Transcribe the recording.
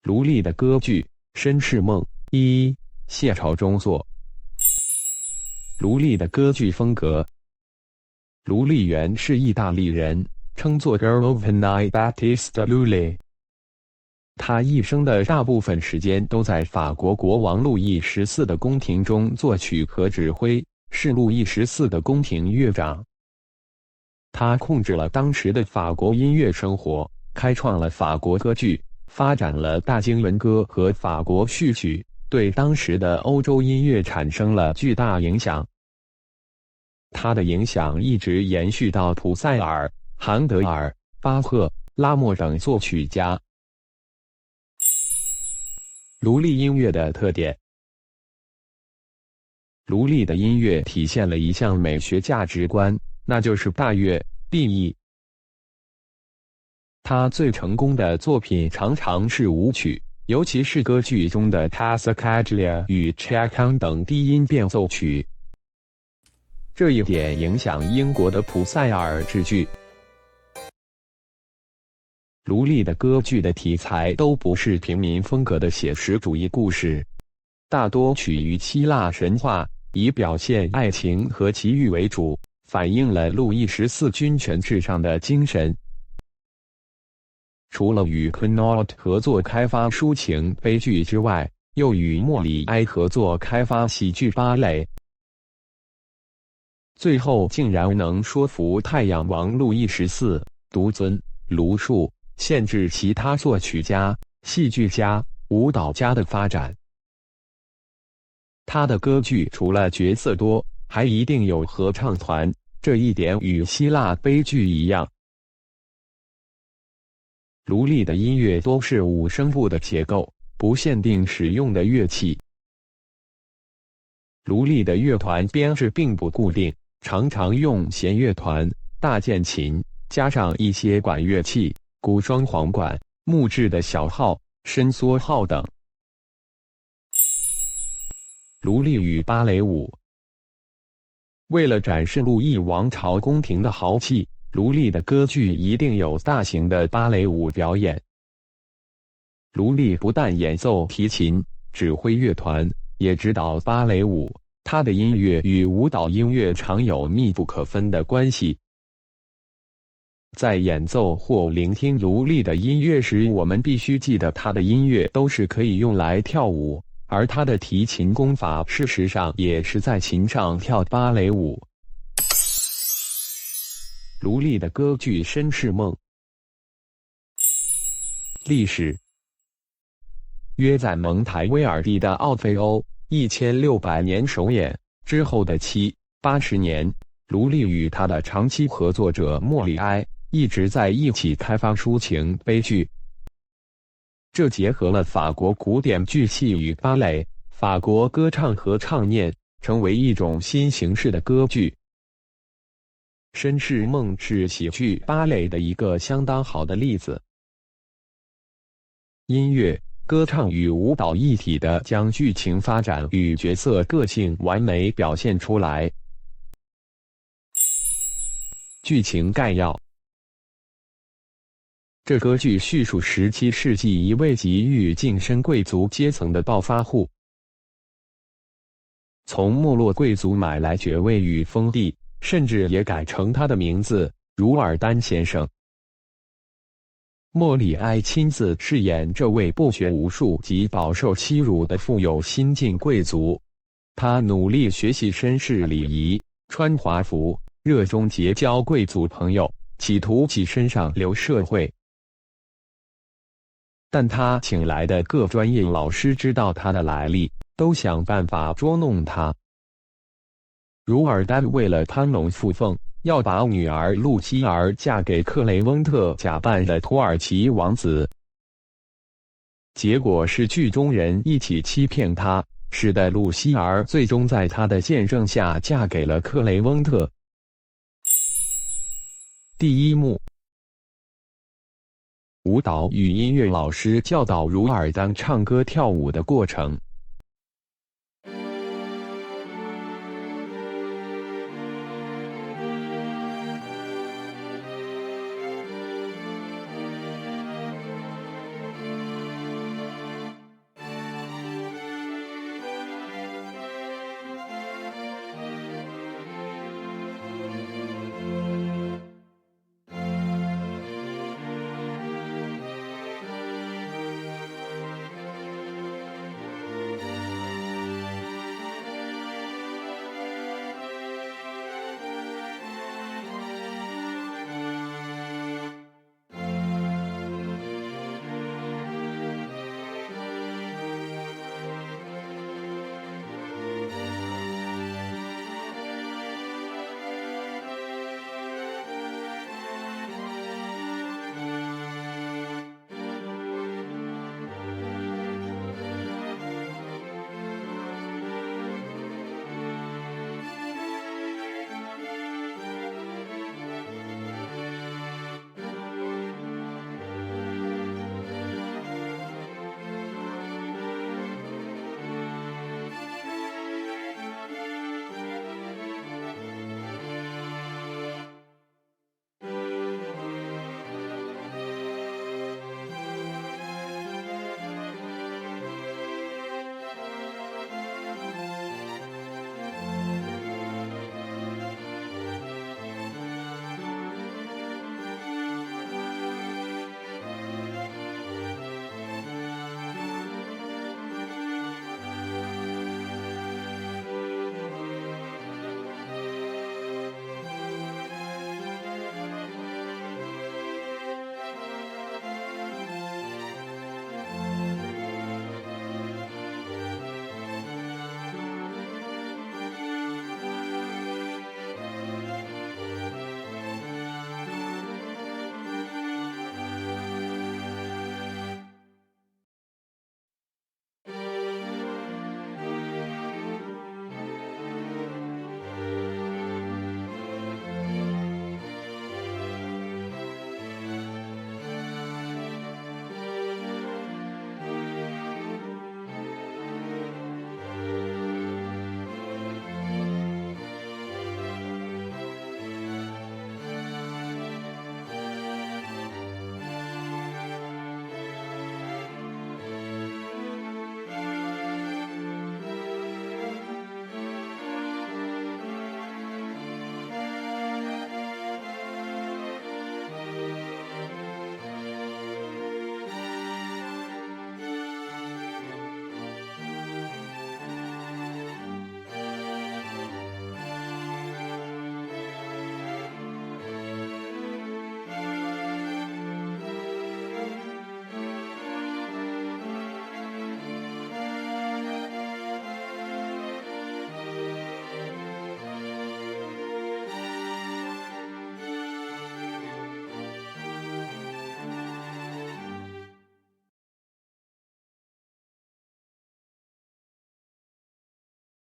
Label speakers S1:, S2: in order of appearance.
S1: 卢俐的歌剧《绅士梦》一，谢朝中作。卢俐的歌剧风格。卢俐原是意大利人，称作 Giovanni Battista Lulli。他一生的大部分时间都在法国国王路易14的宫廷中作曲和指挥，是路易14的宫廷乐长。他控制了当时的法国音乐生活，开创了法国歌剧，发展了大经文歌和法国序曲，对当时的欧洲音乐产生了巨大影响。他的影响一直延续到普塞尔、韩德尔、巴赫、拉莫等作曲家。卢俐音乐的特点。卢俐的音乐体现了一项美学价值观，那就是大乐必易。他最成功的作品常常是舞曲，尤其是歌剧中的 Passacaglia 与 Chaconne 等低音变奏曲。这一点影响英国的普塞尔制剧。卢俐的歌剧的题材都不是平民风格的写实主义故事，大多取于希腊神话，以表现爱情和奇遇为主，反映了路易14君权至上的精神。除了与 Quinault 合作开发抒情悲剧之外，又与莫里埃合作开发喜剧芭蕾。最后竟然能说服太阳王路易14独尊卢树，限制其他作曲家、戏剧家、舞蹈家的发展。他的歌剧除了角色多，还一定有合唱团，这一点与希腊悲剧一样。卢俐的音乐多是五声部的结构，不限定使用的乐器。卢俐的乐团编制并不固定，常常用弦乐团、大键琴，加上一些管乐器，鼓双簧管、木质的小号、伸缩号等。卢俐与芭蕾舞。为了展示路易王朝宫廷的豪气，卢俐的歌剧一定有大型的芭蕾舞表演。卢俐不但演奏提琴、指挥乐团，也指导芭蕾舞。他的音乐与舞蹈音乐常有密不可分的关系。在演奏或聆听卢俐的音乐时，我们必须记得他的音乐都是可以用来跳舞，而他的提琴功法事实上也是在琴上跳芭蕾舞。卢俐的歌剧《绅士梦》。历史。约在蒙台威尔第的奥菲欧1600年首演之后的7、80年，卢俐与他的长期合作者莫里埃一直在一起开发抒情悲剧。这结合了法国古典剧戏与芭蕾、法国歌唱和唱念，成为一种新形式的歌剧。《绅士梦》是喜剧芭蕾的一个相当好的例子。音乐、歌唱与舞蹈一体的将剧情发展与角色个性完美表现出来。剧情概要。这歌剧叙述17世纪一位急于晋升贵族阶层的暴发户，从没落贵族买来爵位与封地，甚至也改成他的名字茹尔丹先生。莫里埃亲自饰演这位不学无术及饱受欺辱的富有新晋贵族，他努力学习绅士礼仪，穿华服，热衷结交贵族朋友，企图跻身上流社会。但他请来的各专业老师知道他的来历，都想办法捉弄他。茹尔丹为了攀龙附凤，要把女儿露西儿嫁给克雷翁特假扮的土耳其王子，结果是剧中人一起欺骗他，使得露西儿最终在他的见证下嫁给了克雷翁特。第一幕。舞蹈与音乐老师教导茹尔丹唱歌跳舞的过程。